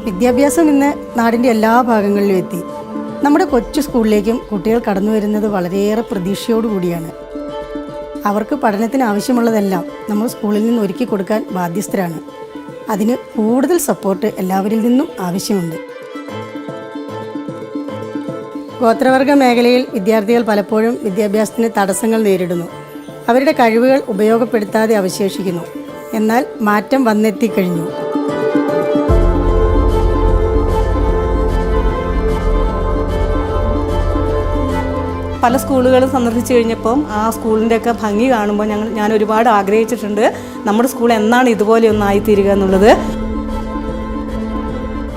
വിദ്യാഭ്യാസം ഇന്ന് നാടിൻ്റെ എല്ലാ ഭാഗങ്ങളിലും എത്തി. നമ്മുടെ കൊച്ചു സ്കൂളിലേക്കും കുട്ടികൾ കടന്നു വരുന്നത് വളരെയേറെ പ്രതീക്ഷയോടുകൂടിയാണ്. അവർക്ക് പഠനത്തിന് ആവശ്യമുള്ളതെല്ലാം നമ്മൾ സ്കൂളിൽ നിന്ന് ഒരുക്കി കൊടുക്കാൻ ബാധ്യസ്ഥരാണ്. അതിന് കൂടുതൽ സപ്പോർട്ട് എല്ലാവരിൽ നിന്നും ആവശ്യമുണ്ട്. ഗോത്രവർഗ മേഖലയിൽ വിദ്യാർത്ഥികൾ പലപ്പോഴും വിദ്യാഭ്യാസത്തിന് തടസ്സങ്ങൾ നേരിടുന്നു. അവരുടെ കഴിവുകൾ ഉപയോഗപ്പെടുത്താതെ അവശേഷിക്കുന്നു. എന്നാൽ മാറ്റം വന്നെത്തിക്കഴിഞ്ഞു. പല സ്കൂളുകളും സന്ദർശിച്ചു കഴിഞ്ഞപ്പം ആ സ്കൂളിൻ്റെയൊക്കെ ഭംഗി കാണുമ്പോൾ ഞാൻ ഒരുപാട് ആഗ്രഹിച്ചിട്ടുണ്ട്, നമ്മുടെ സ്കൂൾ എന്നാണ് ഇതുപോലെ ഒന്നായിത്തീരുക എന്നുള്ളത്.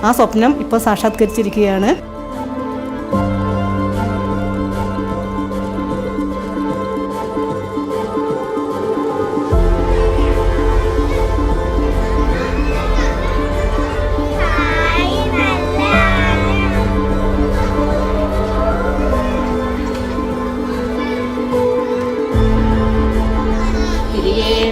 ആ സ്വപ്നം ഇപ്പോൾ സാക്ഷാത്കരിച്ചിരിക്കുകയാണ്.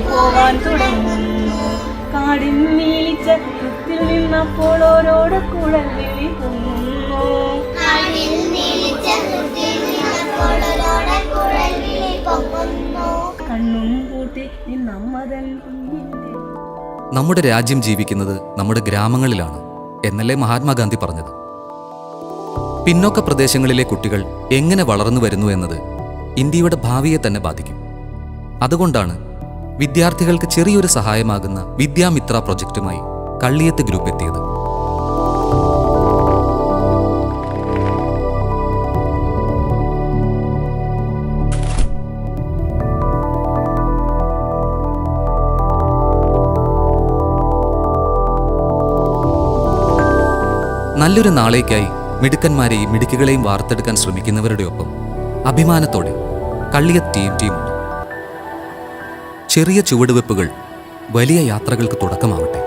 പോവാൻ തുടങ്ങുന്നു കാടിൻ നീലിച്ചത്തിൽ നിന്നപ്പോൾ ഓരോട് കുഴൽവിളി പൊങ്ങുന്നു. കണ്ണും പൂട്ടി നിന്നമ്മതൻ. നമ്മുടെ രാജ്യം ജീവിക്കുന്നത് നമ്മുടെ ഗ്രാമങ്ങളിലാണ് എന്നല്ലേ മഹാത്മാഗാന്ധി പറഞ്ഞത്. പിന്നോക്ക പ്രദേശങ്ങളിലെ കുട്ടികൾ എങ്ങനെ വളർന്നു വരുന്നു എന്നത് ഇന്ത്യയുടെ ഭാവിയെ തന്നെ ബാധിക്കും. അതുകൊണ്ടാണ് വിദ്യാർത്ഥികൾക്ക് ചെറിയൊരു സഹായമാകുന്ന വിദ്യാമിത്ര പ്രൊജക്റ്റുമായി കള്ളിയത്ത് ഗ്രൂപ്പ് എത്തിയത്. നല്ലൊരു നാളേക്കായി മിടുക്കന്മാരെയും മിടുക്കുകളെയും വാർത്തെടുക്കാൻ ശ്രമിക്കുന്നവരുടെ ഒപ്പം അഭിമാനത്തോടെ കള്ളിയത്ത് ടീമുണ്ട്. ചെറിയ ചുവടുവെപ്പുകൾ വലിയ യാത്രകൾക്ക് തുടക്കമാവട്ടെ.